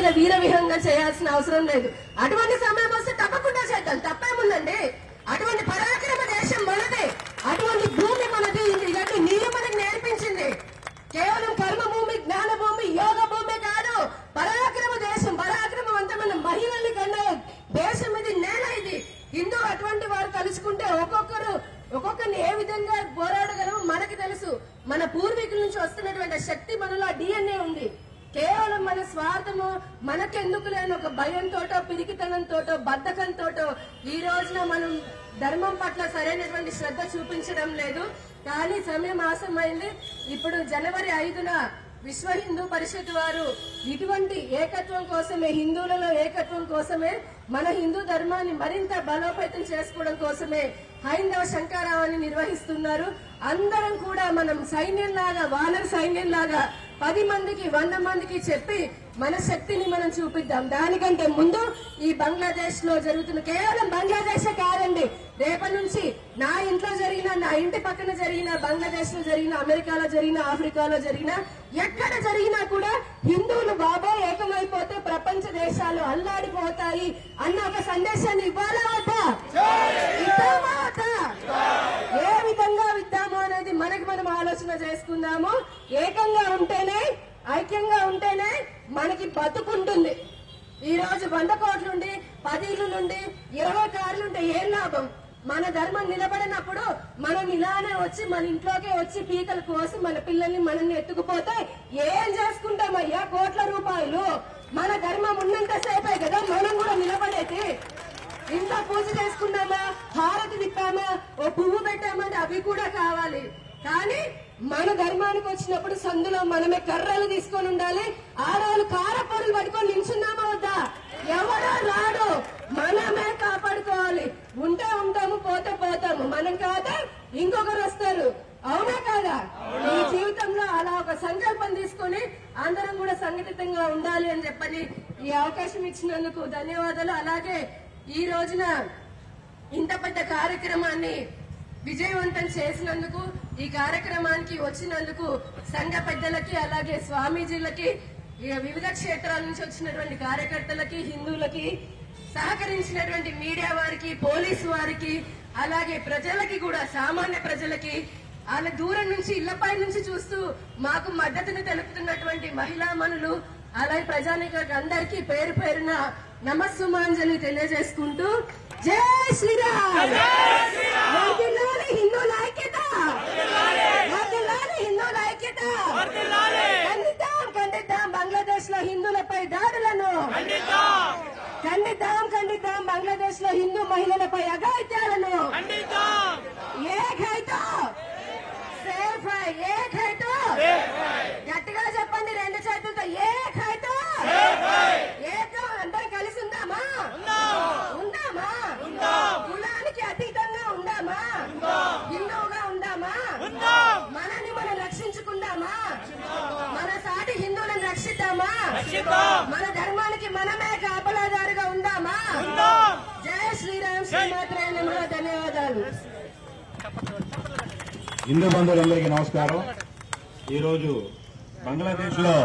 అమరవీరుల వీర విహంగా చేయాల్సిన అవసరం లేదు. అటువంటి సమయం వస్తే తప్పకుండా చేద్దాం, తప్పేముందండి. అటువంటి పరాక్రమ దేశం మనదే, అటువంటి భూమి మనది. ఇలాంటి నీరు మనకు నేర్పించింది. కేవలం కర్మ భూమి, జ్ఞాన భూమి, యోగ భూమి కాదు, పరాక్రమ దేశం, పరాక్రమవంతమైన మహిళల్ని కన్నా దేశం ఇది, నేల ఇది. హిందూ అటువంటి వారు కలుసుకుంటే ఒక్కొక్కరిని ఏ విధంగా పోరాడగలమో మనకి తెలుసు. మన పూర్వీకుల నుంచి వస్తున్నటువంటి శక్తి మనలో డిఎన్ఏ ఉంది. కేవలం మన స్వార్థము, మనకెందుకు లేని ఒక భయంతోటో, పిరికితనంతోటో, బద్ధకంతోటో ఈ రోజున మనం ధర్మం పట్ల సరైనటువంటి శ్రద్ధ చూపించడం లేదు. కానీ సమయం ఆసమైంది. ఇప్పుడు జనవరి 5న విశ్వ హిందూ పరిషత్ వారు ఇటువంటి ఏకత్వం కోసమే, హిందువులలో ఏకత్వం కోసమే, మన హిందూ ధర్మాన్ని మరింత బలోపేతం చేసుకోవడం కోసమే హైందవ శంకరావాన్ని నిర్వహిస్తున్నారు. అందరం కూడా మనం సైన్యంలాగా, వానర సైన్యంలాగా 10 మందికి 100 మందికి చెప్పి మన శక్తిని మనం చూపిద్దాం. దానికంటే ముందు ఈ బంగ్లాదేశ్ లో జరుగుతున్న, కేవలం బంగ్లాదేశే కాదండి, రేపటి నుంచి నా ఇంట్లో జరిగిన, నా ఇంటి పక్కన జరిగిన, బంగ్లాదేశ్ లో జరిగిన, అమెరికాలో జరిగిన, ఆఫ్రికాలో జరిగిన, ఎక్కడ జరిగినా కూడా హిందువులు బాబా ఏకమైపోతే ప్రపంచ దేశాలు అల్లాడిపోతాయి అన్న ఒక సందేశాన్ని ఇవ్వాలా వద్దా? ఇద్దామా వద్దా? ఏ విధంగా ఇద్దాము అనేది మనకి మనం ఆలోచన చేసుకుందాము. ఏకంగా ఉంటేనే, ఐక్యంగా ఉంటేనే మనకి బతుకుంటుంది. ఈ రోజు 100 కోట్లుండి, 10 ఇళ్లుండి, 20 కార్లుంటే ఏం లాభం? మన ధర్మం నిలబడినప్పుడు మనం ఇలానే వచ్చి మన ఇంట్లోకే వచ్చి పీకలు కోసి మన పిల్లల్ని మనల్ని ఎత్తుకుపోతే ఏం చేసుకుంటామయ్యా? కోట్ల రూపాయలు. మన ధర్మం ఉన్నంతసేపే కదా మనం కూడా నిలబడేది. ఇంట్లో పూజ చేసుకున్నామా, హారతి తిప్పామా, ఓ పువ్వు పెట్టామంటే అవి కూడా కావాలి. కానీ మన ధర్మానికి వచ్చినప్పుడు సందులో మనమే కర్రలు తీసుకొని ఉండాలి. ఆడవాళ్ళు కారపొరులు పట్టుకొని నిల్చున్నామా వద్దా? ఎవరో రాడు, మనమే కాపాడుకోవాలి. ఉంటే ఉంటాము, పోతే పోతాము. మనం కాదా ఇంకొకరు వస్తారు. అవునా కాదా? ఈ జీవితంలో అలా ఒక సంకల్పం తీసుకొని అందరం కూడా సంఘటితంగా ఉండాలి అని చెప్పని ఈ అవకాశం ఇచ్చినందుకు ధన్యవాదాలు. అలాగే ఈ రోజున ఇంత పెద్ద కార్యక్రమాన్ని విజయవంతం చేసినందుకు, ఈ కార్యక్రమానికి వచ్చినందుకు సంఘ పెద్దలకి, అలాగే స్వామీజీలకి, వివిధ క్షేత్రాల నుంచి వచ్చినటువంటి కార్యకర్తలకి, హిందువులకి, సహకరించినటువంటి మీడియా వారికి, పోలీసు వారికి, అలాగే ప్రజలకి కూడా, సామాన్య ప్రజలకి, వాళ్ళ దూరం నుంచి ఇళ్లపై నుంచి చూస్తూ మాకు మద్దతును తెలుపుతున్నటువంటి మహిళామణులు, అలాగే ప్రజానికులకు అందరికీ పేరు పేరున నమస్సుమాంజలి తెలియజేసుకుంటూ జై శ్రీరామ్. హిందువుల ఐక్యత, హిందువుల ఐక్యత. ఖండిద్దాం బంగ్లాదేశ్ లో హిందువులపై దాడులను, ఖండిద్దాం బంగ్లాదేశ్ లో హిందూ మహిళలపై అఘాయిత్యాలను. గట్టిగా చెప్పండి, 2 చేతులతో ఏకైతో. అందరం కలిసి ఉందామా? కులానికి అతీతంగా ఉందామా? హిందువుగా ఉందామా? మనని మనం రక్షించుకుందామా? మన సాటి హిందువులను రక్షిద్దామా? మన ధర్మానికి మనమే కాపలాదారుగా ఉందామా? జై శ్రీరామ్. శ్రీమాత్రే నమః. ధన్యవాదాలు. హిందూ బంధువులందరికీ నమస్కారం. ఈరోజు బంగ్లాదేశ్ లో